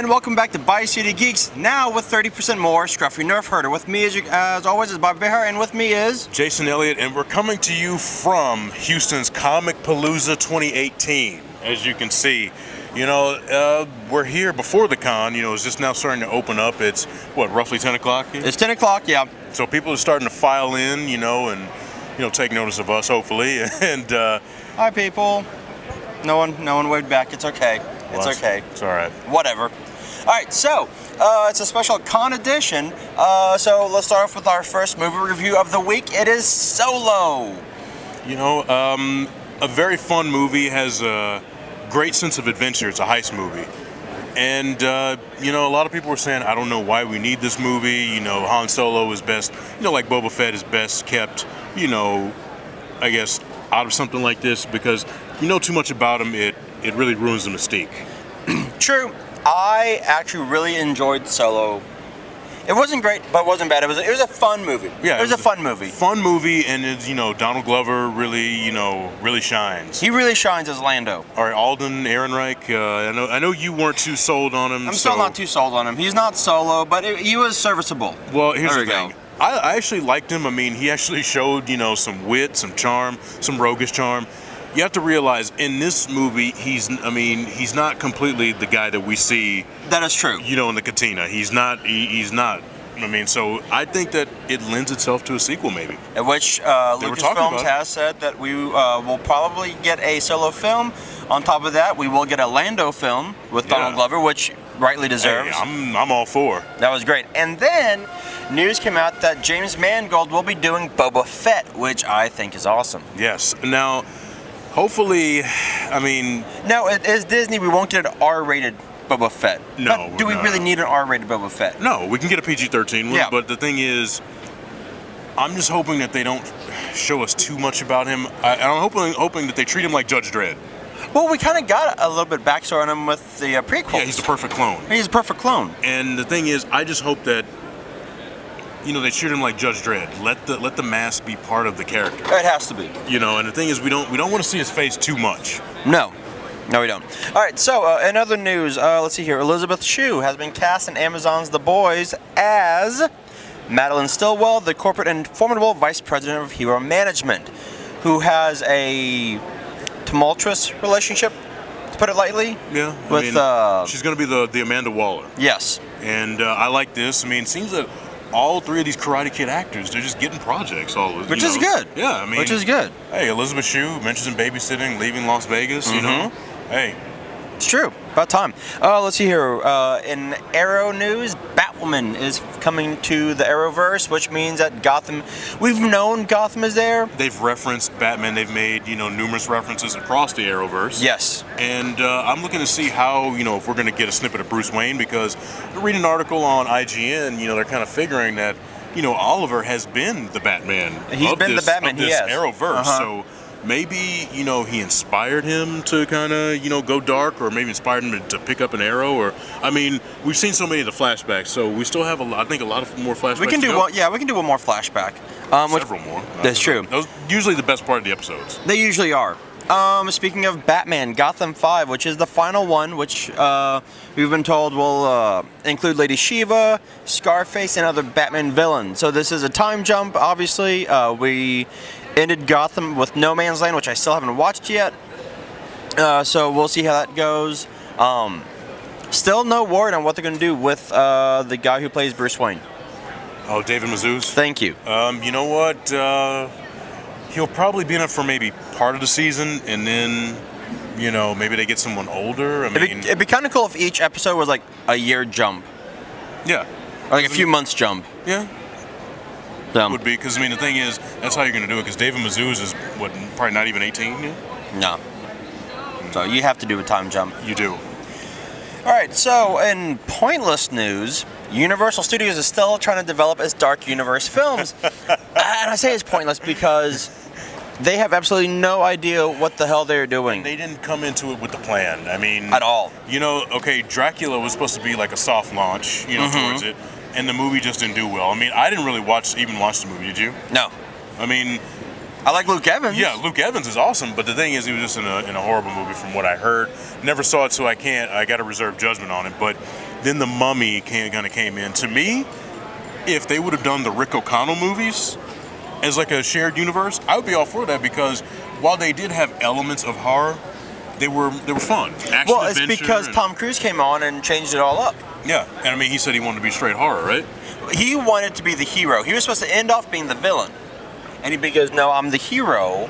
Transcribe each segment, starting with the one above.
And welcome back to Bayou City Geeks, now with 30% more Scruffy Nerf Herder. With me, as always, is Bob Behar, and with me is... Jason Elliott, and we're coming to you from Houston's Comicpallooza 2018. As you can see, we're here before the con, it's just now starting to open up. It's, roughly 10 o'clock? It's 10 o'clock, yeah. So people are starting to file in, and take notice of us, hopefully, and... Hi, people. No one waved back. It's okay. It's okay. It's all right. Whatever. All right, so it's a special con edition. So let's start off with our first movie review of the week. It is Solo. A very fun movie, has a great sense of adventure. It's a heist movie. And, a lot of people were saying, I don't know why we need this movie. Han Solo is best, like Boba Fett is best kept, I guess, out of something like this because too much about him, it really ruins the mystique. True. I actually really enjoyed Solo. It wasn't great, but it wasn't bad. It was a fun movie. Yeah, it was a fun movie. Fun movie, and it's, Donald Glover really, really shines. He really shines as Lando. All right, Alden Ehrenreich. I know you weren't too sold on him. I'm still not too sold on him. He's not Solo, but he was serviceable. Well, here's the thing. I actually liked him. I mean, he actually showed, some wit, some charm, some roguish charm. You have to realize in this movie, he's not completely the guy that we see. That is true. In the cantina. He's not. So I think that it lends itself to a sequel, maybe. At which Lucasfilms has said that we will probably get a Solo film. On top of that, we will get a Lando film with Donald Glover, which rightly deserves. Hey, I'm all for. That was great. And then news came out that James Mangold will be doing Boba Fett, which I think is awesome. Yes. Now, hopefully, now as Disney, we won't get an R-rated Boba Fett. No. But do we really need an R-rated Boba Fett? No, we can get a PG-13 one. Yeah. But the thing is, I'm just hoping that they don't show us too much about him. I'm hoping that they treat him like Judge Dredd. Well, we kind of got a little bit backstory on him with the prequels. Yeah, he's a perfect clone. He's a perfect clone. And the thing is, I just hope that they treat him like Judge Dredd. Let the mask be part of the character. It has to be. And the thing is, we don't want to see his face too much. No, we don't. All right. So in other news, let's see here. Elizabeth Shue has been cast in Amazon's The Boys as Madeline Stillwell, the corporate and formidable vice president of hero management, who has a tumultuous relationship, to put it lightly. Yeah. With she's going to be the Amanda Waller. Yes. And I like this. It seems that all three of these Karate Kid actors, they're just getting projects. Which is good. Yeah, which is good. Hey, Elizabeth Shue mentions in babysitting, leaving Las Vegas. Hey, it's true. About time. Let's see here. In Arrow news, Batwoman is coming to the Arrowverse, which means that Gotham. We've known Gotham is there. They've referenced Batman. They've made numerous references across the Arrowverse. Yes. And I'm looking to see how if we're going to get a snippet of Bruce Wayne, because I read an article on IGN. They're kind of figuring that Oliver has been the Batman. He's been the Batman. Of this Arrowverse. So maybe he inspired him to kind of go dark, or maybe inspired him to pick up an arrow. Or we've seen so many of the flashbacks, so we still have a lot of more flashbacks. We can do one. Yeah, we can do one more flashback. Several more. That's true. Those usually the best part of the episodes. They usually are. Speaking of Batman, Gotham 5, which is the final one, which we've been told will include Lady Shiva, Scarface, and other Batman villains. So this is a time jump, obviously. We ended Gotham with No Man's Land, which I still haven't watched yet. So we'll see how that goes. Still no word on what they're going to do with the guy who plays Bruce Wayne. Oh, David Mazouz? Thank you. You know what? He'll probably be in it for maybe part of the season, and then, maybe they get someone older. It'd be kind of cool if each episode was like a year jump. Yeah. Like a few months jump. Yeah. Would be, because, the thing is, that's how you're going to do it, because David Mazouz is, probably not even 18 yet? No. So you have to do a time jump. You do. All right, so in pointless news, Universal Studios is still trying to develop its Dark Universe films. And I say it's pointless because they have absolutely no idea what the hell they're doing. They didn't come into it with the plan. At all. Okay, Dracula was supposed to be like a soft launch, towards it, and the movie just didn't do well. I didn't really watch the movie, did you? No. I like Luke Evans. Yeah, Luke Evans is awesome, but the thing is, he was just in a horrible movie from what I heard. Never saw it, so I got to reserve judgment on it. But Then the Mummy kind of came in. To me, if they would have done the Rick O'Connell movies as like a shared universe, I would be all for that, because while they did have elements of horror, they were fun. Action, well, it's adventure, because Tom Cruise came on and changed it all up. Yeah, and I mean, he said he wanted to be straight horror, right? He wanted to be the hero. He was supposed to end off being the villain, and he goes, "No, I'm the hero,"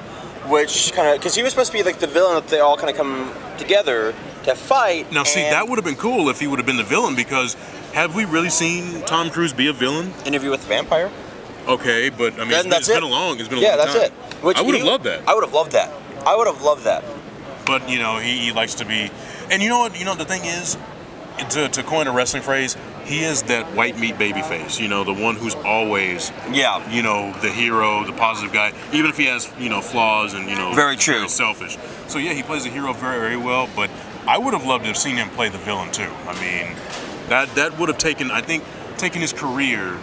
which kind of, because he was supposed to be like the villain that they all kind of come together to fight. Now, see, that would have been cool if he would have been the villain, because have we really seen Tom Cruise be a villain? Interview with the Vampire. Okay, but I mean, it's been a long time. Yeah, that's it. Which I would have loved that. I would have loved that. I would have loved that. But you know, he likes to be, and you know what? You know, the thing is, to coin a wrestling phrase, he is that white meat baby face. You know, the one who's always, you know, the hero, the positive guy, even if he has, you know, flaws and, you know, very true, very selfish. So yeah, he plays the hero very, very well. But I would have loved to have seen him play the villain too. I mean, that would have taken his career,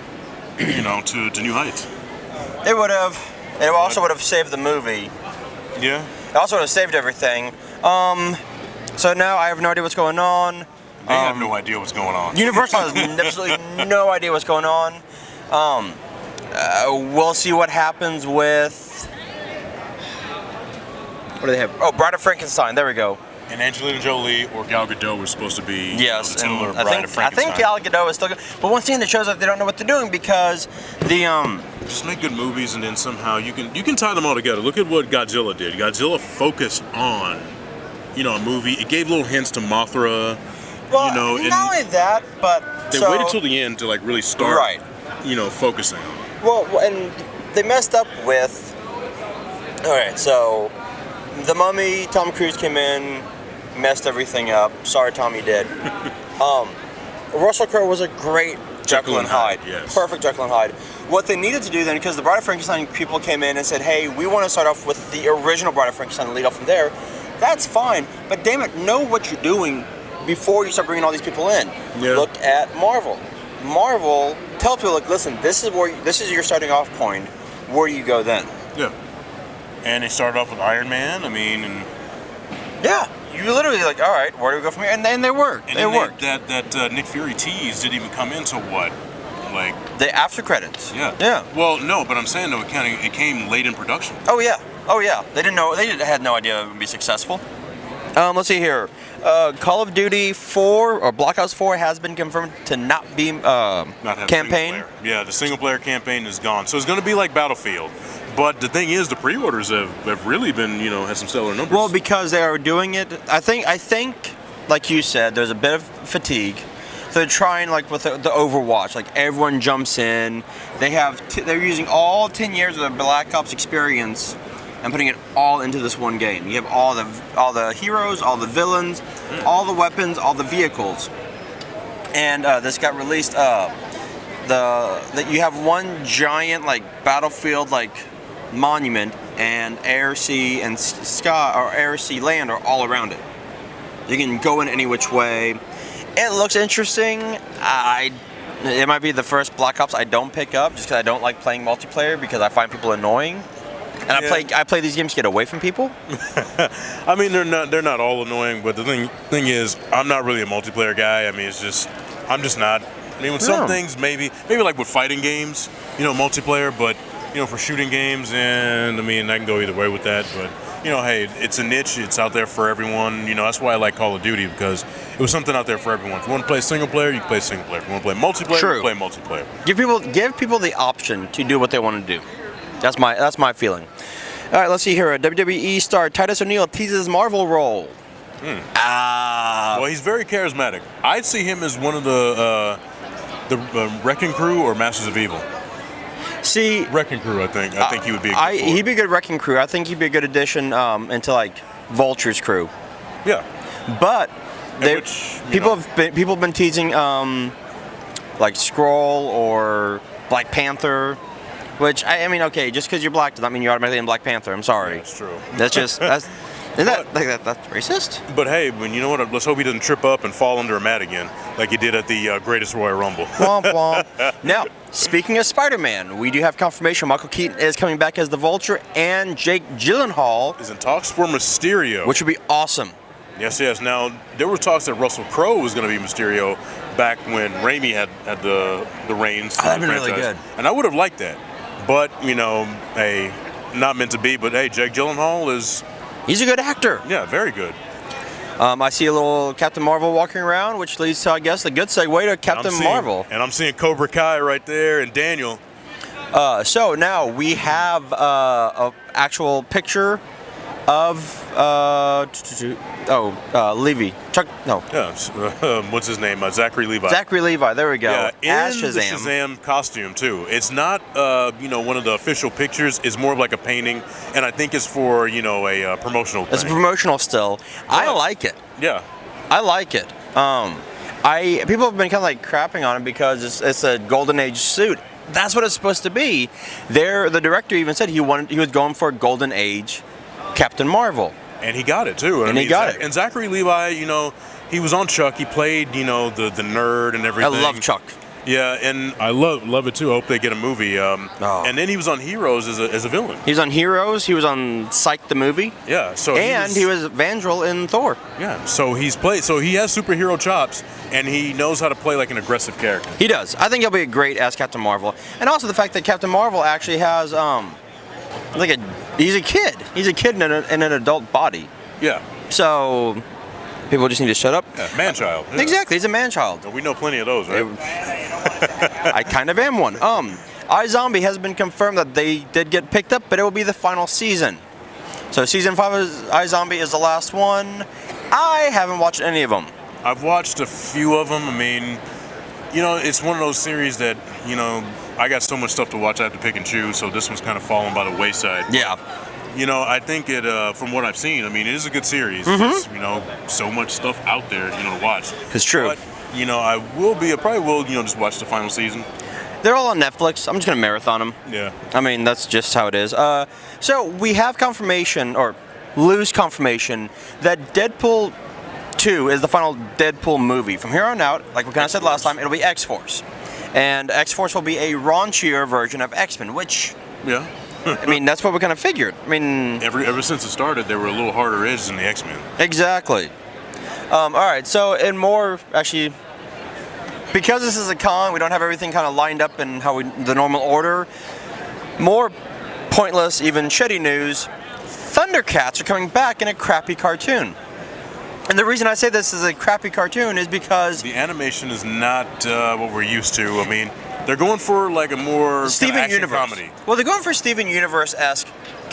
you know, to new heights. It would have. It also would have saved the movie. Yeah. It also would have saved everything. So now I have no idea what's going on. They have no idea what's going on. Universal has absolutely no idea what's going on. We'll see what happens with. What do they have? Oh, Bride of Frankenstein. There we go. And Angelina Jolie or Gal Gadot was supposed to be, yes, you know, the titular I Bride of Frankenstein. think Gal Gadot is still good. But once again, it shows that they don't know what they're doing, because the just make good movies, and then somehow you can tie them all together. Look at what Godzilla did. Godzilla focused on, you know, a movie. It gave little hints to Mothra. Well, you know, and not only that, but they waited till the end to like really start, you know, focusing. Well, and they messed up with. All right, so the Mummy, Tom Cruise came in, messed everything up. Sorry, Tommy did. Russell Crowe was a great Jekyll and Hyde. Yes. Perfect Jekyll and Hyde. What they needed to do then, because the Bride of Frankenstein people came in and said, "Hey, we want to start off with the original Bride of Frankenstein and lead off from there." That's fine, but damn it, know what you're doing before you start bringing all these people in. Yeah. Look at Marvel. Marvel, tell people, like, listen, this is your starting off point. Where do you go then? Yeah. And they started off with Iron Man. I mean, and yeah, you literally like, all right, where do we go from here? And then they worked. And they worked. That Nick Fury tease didn't even come into what, like the after credits. Yeah. Yeah. Well, no, but I'm saying though, it came late in production. Oh yeah. Oh yeah. They didn't know. They had no idea it would be successful. Let's see here. Call of Duty 4 or Blockhouse 4 has been confirmed to not be campaign. Yeah, the single player campaign is gone. So it's going to be like Battlefield. But the thing is, the pre-orders have really been, you know, had some stellar numbers. Well, because they are doing it, I think, like you said, there's a bit of fatigue. So they're trying, like with the Overwatch, like everyone jumps in. They're using all 10 years of the Black Ops experience and putting it all into this one game. You have all the heroes, all the villains, all the weapons, all the vehicles. And this got released. That you have one giant like battlefield like monument, and air, sea, and sky, or air, sea, land are all around it. You can go in any which way. It looks interesting. It might be the first Black Ops I don't pick up just because I don't like playing multiplayer because I find people annoying. And I play these games to get away from people. I mean, they're not all annoying, but the thing is, I'm not really a multiplayer guy. I mean, I'm just not. I mean, with some things, maybe like with fighting games, you know, multiplayer, but you know, for shooting games, and I mean, I can go either way with that. But you know, hey, it's a niche. It's out there for everyone. You know, that's why I like Call of Duty, because it was something out there for everyone. If you want to play single player, you can play single player. If you want to play multiplayer, you can play multiplayer. Give people the option to do what they want to do. That's my feeling. All right, let's see here. WWE star Titus O'Neil teases Marvel role. Well, he's very charismatic. I'd see him as one of the Wrecking Crew or Masters of Evil. See, Wrecking Crew, I think he would be. He'd be a good Wrecking Crew. I think he'd be a good addition into like Vulture's crew. Yeah, but people have been teasing like Skrull or Black Panther. Which, I mean, okay, just because you're black does not mean you're automatically in Black Panther. I'm sorry. That's true. That's racist? But hey, you know what? Let's hope he doesn't trip up and fall under a mat again, like he did at the Greatest Royal Rumble. Womp womp. Now, speaking of Spider-Man, we do have confirmation Michael Keaton is coming back as the Vulture, and Jake Gyllenhaal is in talks for Mysterio, which would be awesome. Yes, yes. Now, there were talks that Russell Crowe was going to be Mysterio back when Raimi had the reins. Oh, that'd been really good. And I would have liked that. But, you know, hey, not meant to be, but hey, Jake Gyllenhaal is... He's a good actor. Yeah, very good. I see a little Captain Marvel walking around, which leads to, I guess, a good segue to Captain Marvel. And I'm seeing Cobra Kai right there and Daniel. So now we have an actual picture of Levy. Chuck, no. Yeah, what's his name? Zachary Levi. Zachary Levi. There we go. Yeah, as in Shazam. the Shazam costume too. It's not, one of the official pictures. It's more of like a painting, and I think it's for a promotional thing. It's a promotional still. I like it. Yeah, I like it. People have been kind of like crapping on it because it's a golden age suit. That's what it's supposed to be. The director even said he was going for a golden age Captain Marvel. And he got it too. He got it. And Zachary Levi, he was on Chuck. He played, the nerd and everything. I love Chuck. Yeah, and I love it too. I hope they get a movie. And then he was on Heroes as a villain. He was on Heroes. He was on Psych the movie. Yeah. He was Vandrel in Thor. Yeah. So he has superhero chops, and he knows how to play like an aggressive character. He does. I think he'll be great as Captain Marvel, and also the fact that Captain Marvel actually has he's a kid. He's a kid in an adult body. Yeah. So people just need to shut up. Yeah, man-child. Yeah. Exactly. He's a man-child. We know plenty of those, right? I kind of am one. iZombie has been confirmed that they did get picked up, but it will be the final season. So season 5 of iZombie is the last one. I haven't watched any of them. I've watched a few of them. I mean, it's one of those series that, I got so much stuff to watch I have to pick and choose, so this one's kind of fallen by the wayside. Yeah. I think it, from what I've seen, it is a good series. Mm-hmm. There's, so much stuff out there, to watch. It's true. But, I probably will, just watch the final season. They're all on Netflix. I'm just going to marathon them. Yeah. That's just how it is. So we have confirmation, or loose confirmation, that Deadpool 2 is the final Deadpool movie. From here on out, like we kind of said last time, it'll be X-Force. And X-Force will be a raunchier version of X-Men, which... Yeah. That's what we kind of figured. Ever since it started, they were a little harder edged than the X-Men. Exactly. All right, so in more, actually, because this is a con, we don't have everything kind of lined up in the normal order. More pointless, even shitty news, Thundercats are coming back in a crappy cartoon. And the reason I say this is a crappy cartoon is because... The animation is not what we're used to. They're going for like a more Steven Universe comedy. Well, they're going for Steven Universe-esque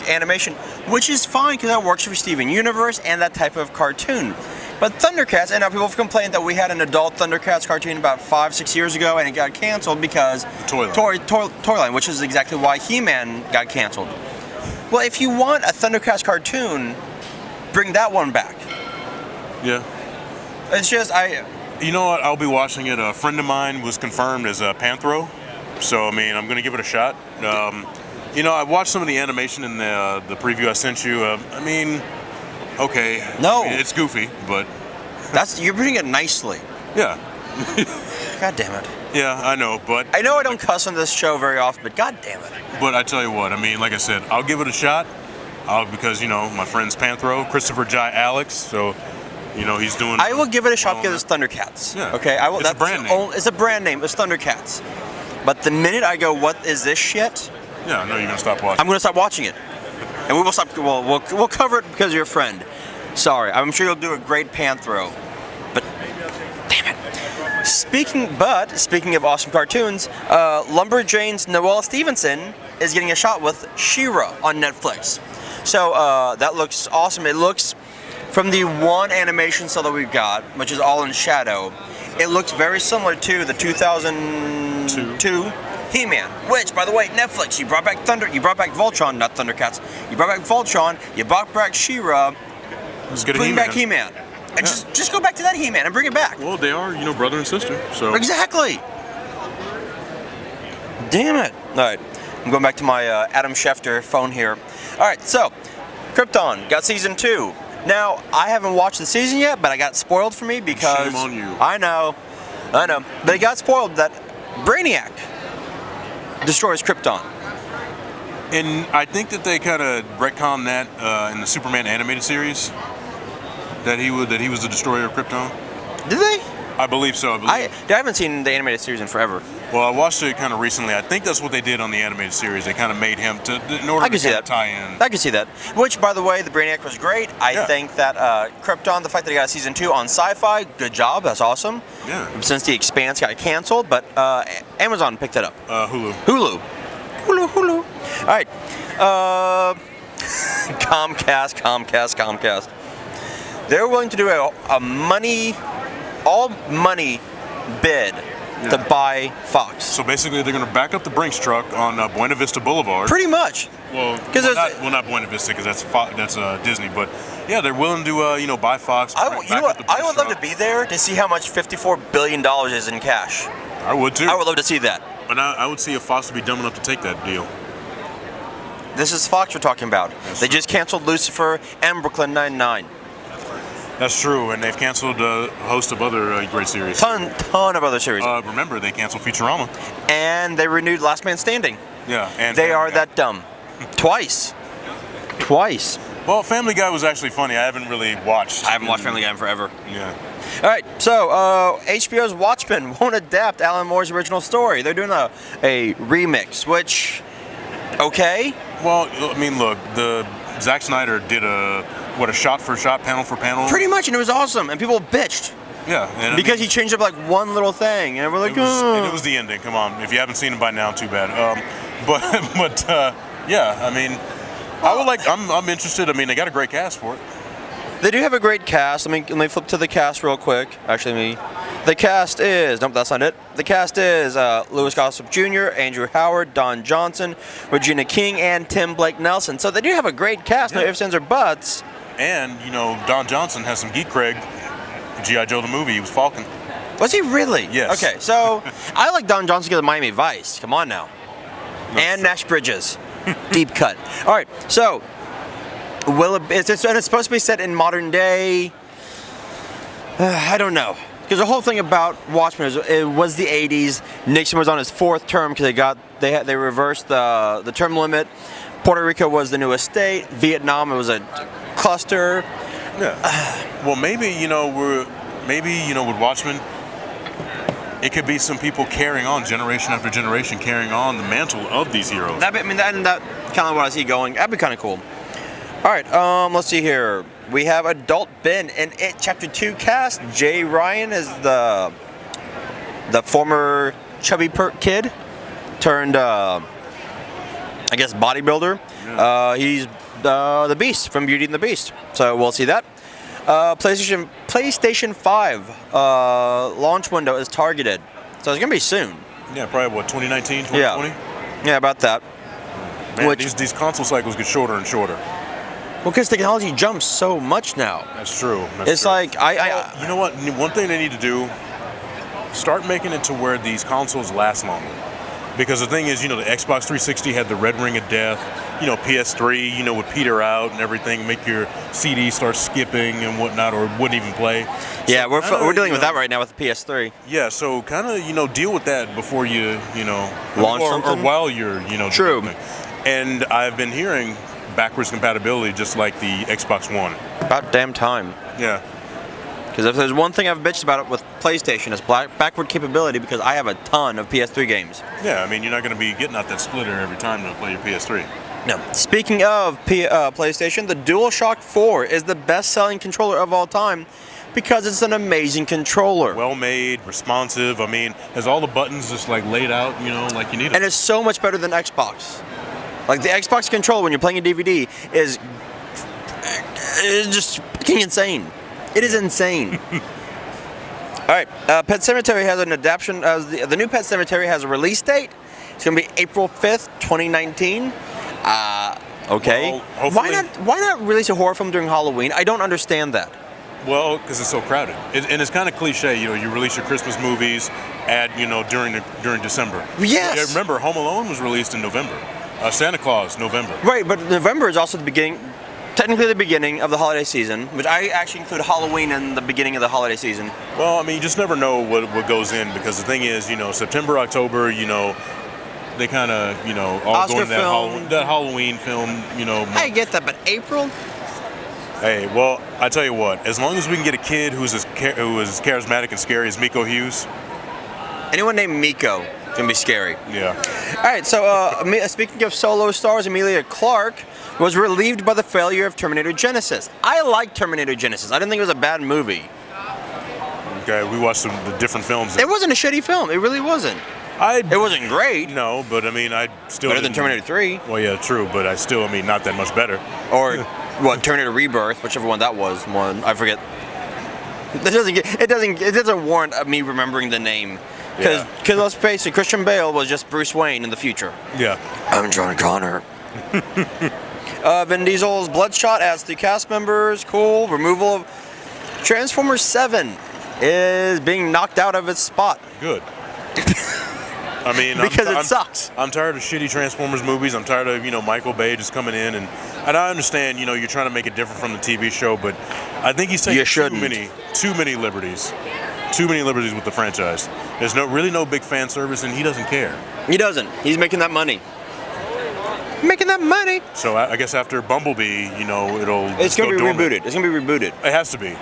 animation, which is fine because that works for Steven Universe and that type of cartoon. But Thundercats, and now people have complained that we had an adult Thundercats cartoon about 5-6 years ago, and it got canceled because Toy Line, which is exactly why He-Man got canceled. Well, if you want a Thundercats cartoon, bring that one back. Yeah. It's just You know what? I'll be watching it. A friend of mine was confirmed as Panthro, so I'm going to give it a shot. I watched some of the animation in the preview I sent you. Okay. No. It's goofy, but you're putting it nicely. Yeah. God damn it. Yeah, I know, but I know I don't cuss on this show very often, but god damn it. But I tell you what, like I said, I'll give it a shot. Because my friend's Panthro, Christopher Jai Alex, so. He's doing. I will give it a shot because it's Thundercats. Yeah. Okay, I will. It's a brand name. It's a brand name. It's Thundercats. But the minute I go, what is this shit? Yeah, no, you're gonna stop watching. I'm gonna stop watching it, and we will stop. We'll cover it because you're a friend. Sorry, I'm sure you'll do a great Panthro. But damn it. Speaking of awesome cartoons, Lumberjane's Noelle Stevenson is getting a shot with She-Ra on Netflix. So that looks awesome. It looks. From the one animation cell that we've got, which is all in shadow, it looks very similar to the 2002 He-Man. Which, by the way, Netflix, you brought back Voltron, not Thundercats. You brought back Voltron, you brought back She-Ra. Let's get bring back He-Man. And just go back to that He-Man and bring it back. Well, they are, brother and sister. So exactly. Damn it. All right, I'm going back to my Adam Schefter phone here. All right, so Krypton got season 2. Now, I haven't watched the season yet, but I got spoiled for me because... Shame on you. I know. But it got spoiled that Brainiac destroys Krypton. And I think that they kind of retconned that in the Superman animated series. That he was the destroyer of Krypton? Did they? I believe so. I haven't seen the animated series in forever. Well, I watched it kind of recently. I think that's what they did on the animated series. They kind of made him in order to tie in. I can see that. Which, by the way, the Brainiac was great. I think that Krypton, the fact that he got a season 2 on Sci-Fi, good job. That's awesome. Yeah. Since The Expanse got canceled, but Amazon picked it up. Hulu. Hulu. All right. Comcast. They're willing to do a all money bid to buy Fox. So basically, they're going to back up the Brinks truck on Buena Vista Boulevard. Pretty much. Well, not Buena Vista because that's Disney, but yeah, they're willing to buy Fox. I would love to be there to see how much $54 billion is in cash. I would too. I would love to see that. But I would see if Fox would be dumb enough to take that deal. This is Fox we're talking about. They just canceled Lucifer and Brooklyn Nine-Nine. That's true, and they've canceled a host of other great series. Ton of other series. Remember, they canceled Futurama. And they renewed Last Man Standing. Yeah, and they are that dumb. Twice. Well, Family Guy was actually funny. I haven't really watched. I haven't watched Family Guy in forever. Yeah. All right, so HBO's Watchmen won't adapt Alan Moore's original story. They're doing a remix, which, okay. Well, I mean, look, Zack Snyder did a shot-for-shot, panel-for-panel. Pretty much, and it was awesome, and people bitched. Yeah. And because he changed up like one little thing, and we're like, and it was the ending. Come on, if you haven't seen it by now, too bad. Yeah, I mean, I'm interested. I mean, they got a great cast for it. They do have a great cast. Let me flip to the cast real quick. Actually, the cast is, nope, that's not it. The cast is Louis Gossett Jr., Andrew Howard, Don Johnson, Regina King, and Tim Blake Nelson. So they do have a great cast, no ifs, ands, or buts. And, Don Johnson has some geek cred. G.I. Joe the movie, he was Falcon. Was he really? Yes. Okay, so I like Don Johnson because of Miami Vice. Come on now. And Nash Bridges. Deep cut. All right, so it's supposed to be set in modern day. I don't know. Because the whole thing about Watchmen is it was the 80s. Nixon was on his 4th term because they reversed the term limit. Puerto Rico was the newest state. Vietnam, it was a cluster. Yeah. Well, maybe with Watchmen, it could be some people carrying on generation after generation, carrying on the mantle of these heroes. That kind of what I see going. That'd be kind of cool. All right, let's see here. We have Adult Ben in It Chapter 2 cast. Jay Ryan is the former chubby kid turned, I guess, bodybuilder. Yeah. He's the Beast from Beauty and the Beast. So we'll see that. PlayStation 5 launch window is targeted. So it's going to be soon. Yeah, probably 2019, 2020? Yeah, about that. Man, these console cycles get shorter and shorter. Well, because technology jumps so much now. That's true. It's true. Like, you know what? One thing they need to do, start making it to where these consoles last longer. Because the thing is, the Xbox 360 had the red ring of death. PS3, would peter out and everything, make your CD start skipping and whatnot, or wouldn't even play. Yeah, so we're dealing with that right now with the PS3. Yeah, so kind of, deal with that before you, launch something? Or while you're, True. And I've been hearing backwards compatibility just like the Xbox One. About damn time. Yeah. Because if there's one thing I've bitched about it with PlayStation, it's backward capability, because I have a ton of PS3 games. Yeah, I mean, you're not going to be getting out that splitter every time to play your PS3. No. Speaking of PlayStation, the DualShock 4 is the best-selling controller of all time because it's an amazing controller. Well made, responsive. I mean, has all the buttons just like laid out, like you need them. And it's so much better than Xbox. Like the Xbox controller when you're playing a DVD is just fucking insane. It is insane. All right, Pet Sematary has an adaptation. The new Pet Sematary has a release date. It's going to be April 5th, 2019. Okay. Well, why not release a horror film during Halloween? I don't understand that. Well, because it's so crowded, and it's kind of cliche. You release your Christmas movies during December. Yes. Yeah, remember, Home Alone was released in November. Santa Claus, November. Right, but November is also technically the beginning of the holiday season, which I actually include Halloween in the beginning of the holiday season. Well, I mean, you just never know what goes in, because the thing is, September, October, they kind of, all Oscar go into that Halloween film, I get that, but April? Hey, well, I tell you what. As long as we can get a kid who is charismatic and scary as Miko Hughes. Anyone named Miko is gonna be scary. Yeah. All right. So speaking of solo stars, Emilia Clarke was relieved by the failure of Terminator Genisys. I like Terminator Genisys. I didn't think it was a bad movie. Okay, we watched the different films. It wasn't a shitty film. It really wasn't. It wasn't great. No, but I mean, I still better than Terminator 3. Well, yeah, true, but I still, not that much better. Or what? Terminator Rebirth, whichever one that was. One I forget. It doesn't warrant me remembering the name. Because let's face it, Christian Bale was just Bruce Wayne in the future. Yeah. I'm John Connor. Vin Diesel's Bloodshot adds 3 cast members. Cool. Removal of Transformers 7 is being knocked out of its spot. Good. Because it sucks. I'm tired of shitty Transformers movies. I'm tired of, Michael Bay just coming in. And I understand, you're trying to make it different from the TV show, but I think he's taking too many liberties. Too many liberties with the franchise. There's really no big fan service, and he doesn't care. He doesn't. He's making that money. Making that money. So I guess after Bumblebee, It's going to be rebooted. It's going to be rebooted. It has to be.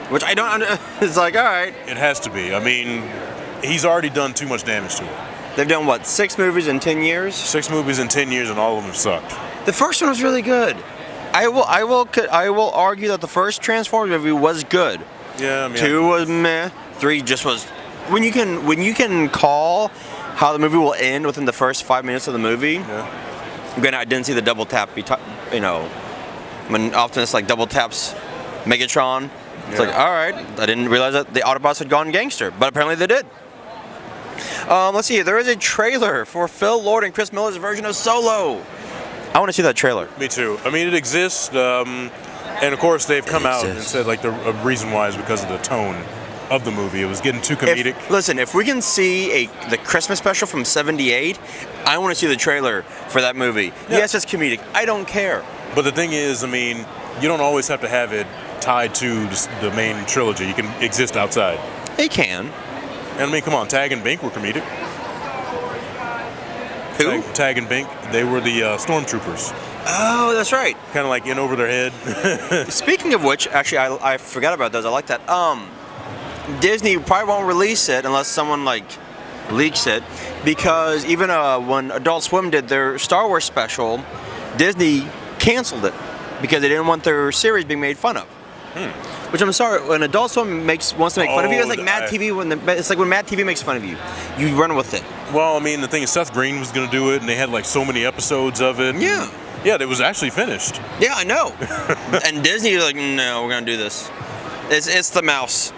Which I don't. It's like, all right. It has to be. He's already done too much damage to it. They've done what? 6 movies in 10 years. 6 movies in 10 years, and all of them have sucked. The first one was really good. I will argue that the first Transformers movie was good. Yeah. 2 was meh. 3 just was. When you can call how the movie will end within the first 5 minutes of the movie. Yeah. Granted, I didn't see the double tap. When Optimus double taps Megatron. It's like, all right, I didn't realize that the Autobots had gone gangster, but apparently they did. Let's see, there is a trailer for Phil Lord and Chris Miller's version of Solo. I want to see that trailer. Me too. It exists, and of course they've come out and said the reason why is because of the tone of the movie. It was getting too comedic. If we can see the Christmas special from '78, I want to see the trailer for that movie. Yeah. Yes, it's comedic. I don't care. But the thing is, you don't always have to have it tied to the main trilogy. You can exist outside. It can. And come on, Tag and Bink were comedic. Who? Tag and Bink. They were the stormtroopers. Oh, that's right. Kind of in over their head. Speaking of which, actually, I forgot about those. I like that. Disney probably won't release it unless someone leaks it, because even when Adult Swim did their Star Wars special, Disney canceled it because they didn't want their series being made fun of. Which I'm sorry, when Adult Swim wants to make fun of you, it's like Mad TV. It's like when Mad TV makes fun of you, you run with it. Well, the thing is, Seth Green was going to do it, and they had so many episodes of it. Yeah. Yeah, it was actually finished. Yeah, I know. And Disney was like, no, we're going to do this. It's the mouse.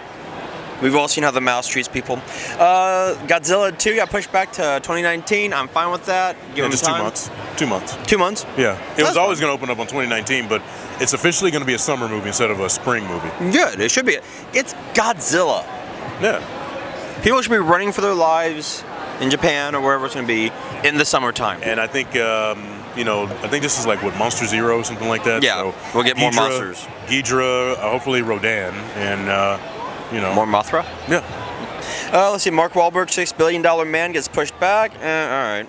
We've all seen how the mouse treats people. Godzilla 2 got pushed back to 2019. I'm fine with that. Give them just time. 2 months. 2 months. 2 months? Yeah. It was always going to open up on 2019, but it's officially going to be a summer movie instead of a spring movie. Good. It should be. It's Godzilla. Yeah. People should be running for their lives in Japan or wherever it's going to be in the summertime. And I think, I think this is Monster Zero or something like that. Yeah. So we'll get more monsters. Ghidorah, hopefully Rodan, and more Mothra? Yeah. Let's see. Mark Wahlberg's $6 billion Man gets pushed back. All right.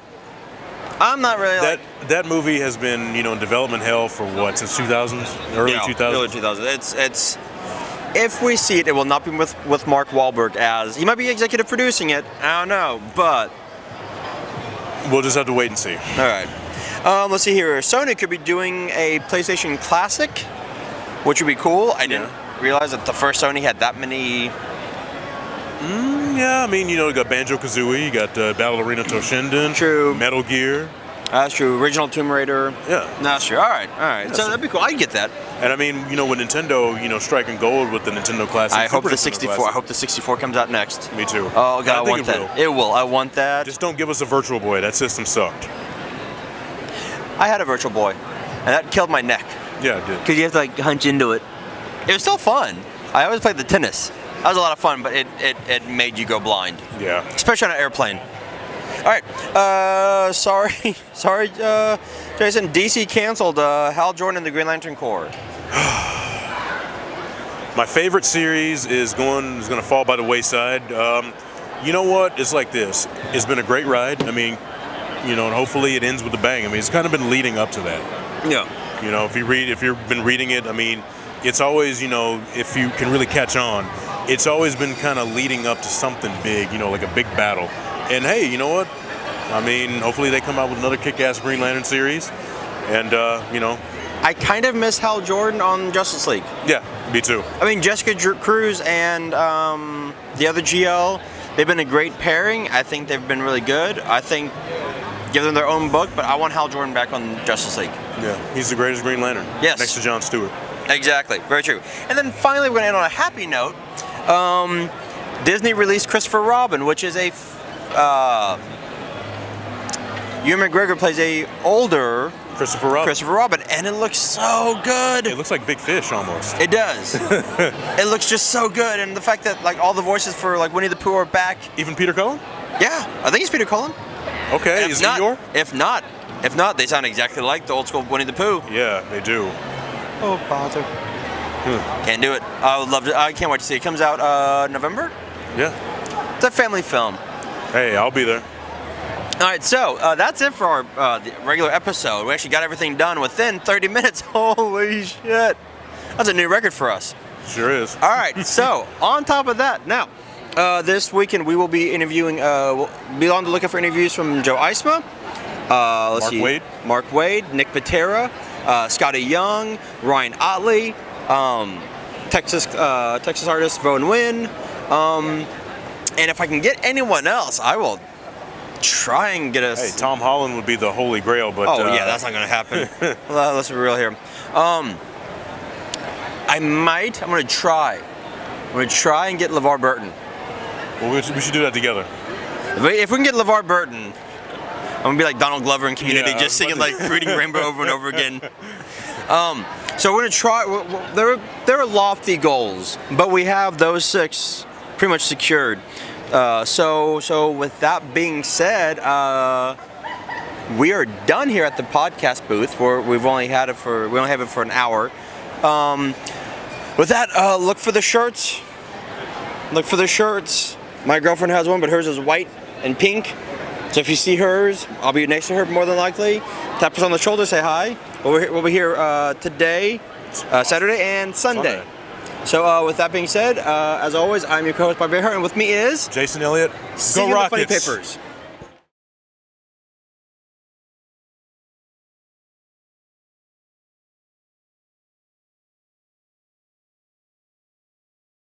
I'm not really that movie has been in development hell for what, since 2000s, early 2000s. Early 2000s. It's if we see it, it will not be with Mark Wahlberg as he might be executive producing it. I don't know, but we'll just have to wait and see. All right. Let's see here. Sony could be doing a PlayStation Classic, which would be cool. I didn't realize that the first Sony had that many. Yeah, you got Banjo-Kazooie, you got Battle Arena Toshinden, true. Metal Gear. That's true. Original Tomb Raider. Yeah. That's true. All right. Yeah, so that'd be cool. I'd get that. And with Nintendo, striking gold with the Nintendo Classic. I hope the 64. I hope the 64 comes out next. Me too. Oh God, I want that. It will. I want that. Just don't give us a Virtual Boy. That system sucked. I had a Virtual Boy, and that killed my neck. Yeah, it did. Because you have to hunch into it. It was still fun. I always played the tennis. That was a lot of fun, but it made you go blind. Yeah. Especially on an airplane. All right. Sorry, Jason. DC canceled Hal Jordan and the Green Lantern Corps. My favorite series is going to fall by the wayside. You know what? It's like this. It's been a great ride. And hopefully it ends with a bang. It's kind of been leading up to that. Yeah. If you've been reading it, it's always, if you can really catch on, it's always been kind of leading up to something big, like a big battle. And hey, you know what? I mean, hopefully they come out with another kick-ass Green Lantern series. And, I kind of miss Hal Jordan on Justice League. Yeah, me too. I mean, Jessica Cruz and the other GL, they've been a great pairing. I think they've been really good. I think give them their own book, but I want Hal Jordan back on Justice League. Yeah, he's the greatest Green Lantern. Yes. Next to Jon Stewart. Exactly, very true. And then finally, we're going to end on a happy note. Disney released Christopher Robin, which is a... Ewan McGregor plays a older... Christopher Robin, and it looks so good. It looks like Big Fish almost. It does. It looks just so good, and the fact that like all the voices for like Winnie the Pooh are back. Even Peter Cullen? Yeah, I think it's Peter Cullen. Okay, is he your? If not, they sound exactly like the old school Winnie the Pooh. Yeah, they do. Oh, bother. Can't do it. I would love to. I can't wait to see it. It comes out November. Yeah. It's a family film. Hey, I'll be there. All right, so that's it for our the regular episode. We actually got everything done within 30 minutes. Holy shit. That's a new record for us. Sure is. All right, so on top of that, now, this weekend we will be interviewing, we'll be on the lookout for interviews from Joe Eisma, Mark Wade, Nick Patera, Scotty Young, Ryan Otley, Texas artist Rowan Wynn, and if I can get anyone else, I will try and get us. Hey, Tom Holland would be the holy grail, but yeah, that's not gonna happen. Let's be real here. I'm gonna try and get LeVar Burton. Well, we should do that togetgether. If we can get LeVar Burton, I'm gonna be like Donald Glover in Community, just singing like Reading Rainbow over and over again. So we're gonna try. There are lofty goals, but we have those 6 pretty much secured. So with that being said, we are done here at the podcast booth. We only have it for an hour. With that, look for the shirts. My girlfriend has one, but hers is white and pink. So if you see hers, I'll be next to her more than likely. Tap us on the shoulder, say hi. We'll be here today, Saturday and Sunday. So with that being said, as always, I'm your co-host Bob Behar, and with me is Jason Elliott. Go Rockets. Funny Papers.